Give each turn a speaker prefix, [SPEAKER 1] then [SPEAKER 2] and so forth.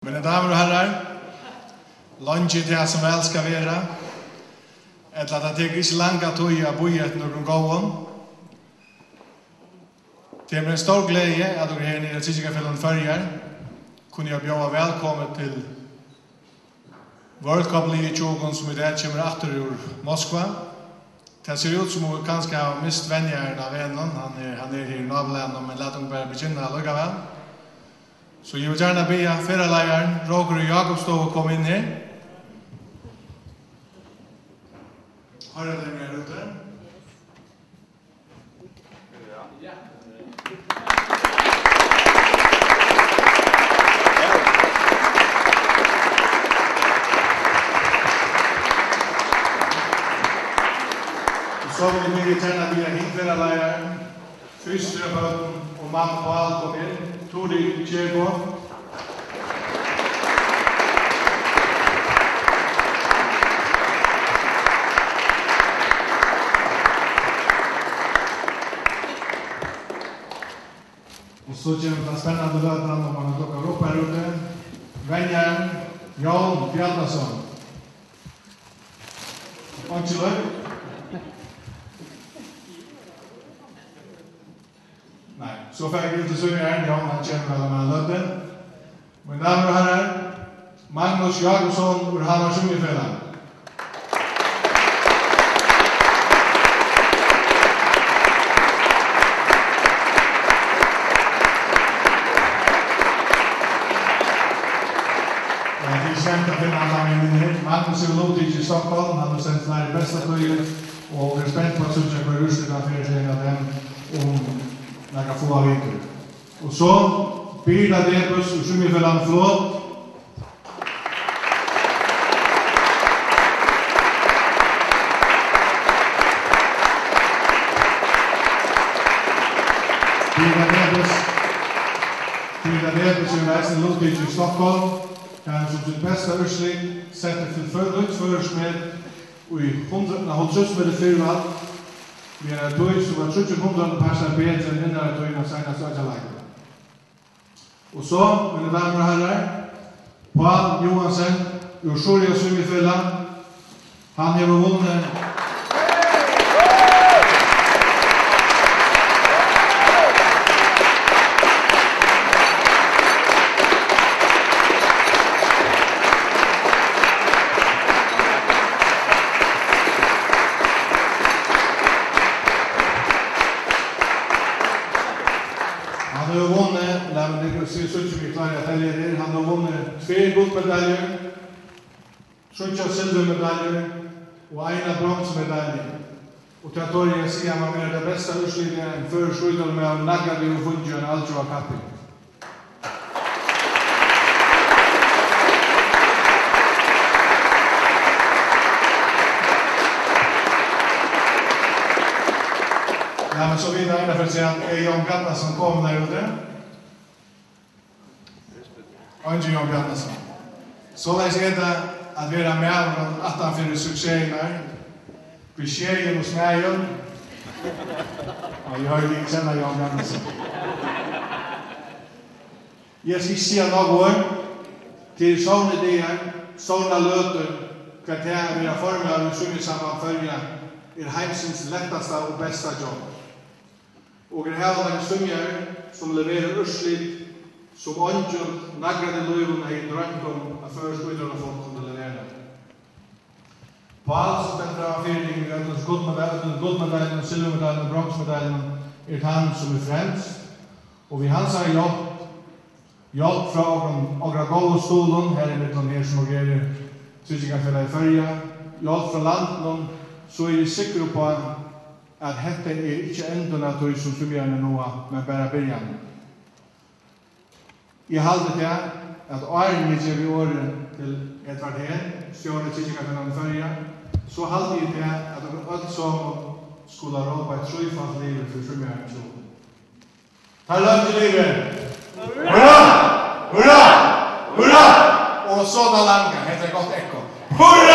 [SPEAKER 1] Mina damer och herrar, lunch är det som väl ska vara. Eller att det inte långa tid att bo i ett någon gång. Det är en stor glädje att du är här nere i Tyskafällen förjar. Kunde jag bjuda välkommen till World Cup-liga tjogon som idag kommer efter ur Moskva. Det ser ut som att kanske har mist vänjaren av en. Han är här i naboländen, men låt dem bara begynna lugga väl. Så jag vill gärna be förarledaren Roger och Jakobstov att komma in här. Har du det med ute? Ja. Så vill vi gärna be förarledaren, fysioterapeuten och mamma på allt och in. Todi Tjego. Och så kommer det spännande lödan om man plockar upp här ute. Vänjaren Jan Bjarnason. Varsågod. Nej, så får jag inte synga här. Jan, han känner väl med lödden. Mina damer och herrar, Magnus Jakobsson ur Hammars Ungefällan. Det är känt att finna alla minnet. Magnus är Ludvig i Stockholm. Han har sänt flera bästa tøyer och är spänt på att söka på Ryssland för sig av dem om några få veckor. Och så Birda Debus ur Svimjarum flott. Birda Debus är väsen Ludvig i Stockholm. Han som sitt bästa ursling sätter till utförsmed och i 100 med det fyrval. Vi är tog som var 300 personer bättre än innan tog innan senaste överläggningen. Och så, mina damer och herrar, Paul Johansson ur Sjurja Svimjafällan. Han har vunnit Han har vunnit 2 guldmedaljer, 7 silvermedaljer och 1 bronsmedalj. Och till att börja säga man är det bästa utslitningen för skydden med att nagga det och funka en allt och kappi. Ja, men så vidare därför att säga att Jan Gatna som kom där ute. Angie Jan Bjarnason. Så läs är det att vara med och att han finner succéer. Beskeden och smägen. Ja, jag har ju inte känna Jan Bjarnason. Jag ska säga något till sådana idéer, sådana löter, kvartärer vi har format och svimjarsammanfölja heimsins lättaste och bästa jobb. Och det här är svimjare som levererar urslit som ångjort nagrade löven är drömt om att förskyddarna folk kunde leverera. På allt som den fram fyring i ödlens guldmedaljen och silvermedaljen och bronsmedaljen är han som är främst. Och vi hans har hjälp från några goda stolen här i mitten här som är Tyskafällen i förja. Hjälp från landet så är vi säkra på att detta är inte ändå av som svimjarna nu men bara början. Jag hade det att åren ger vi åren till Edvard Hén, stjärna Tyskafällen i förja. Så hade jag det att de öll som skulle råpa ett tröjfallt liv för svimjarna så. Ta långt i livet! Hurra! Hurra! Hurra! Och sådana langa heter gott ekko. Hurra!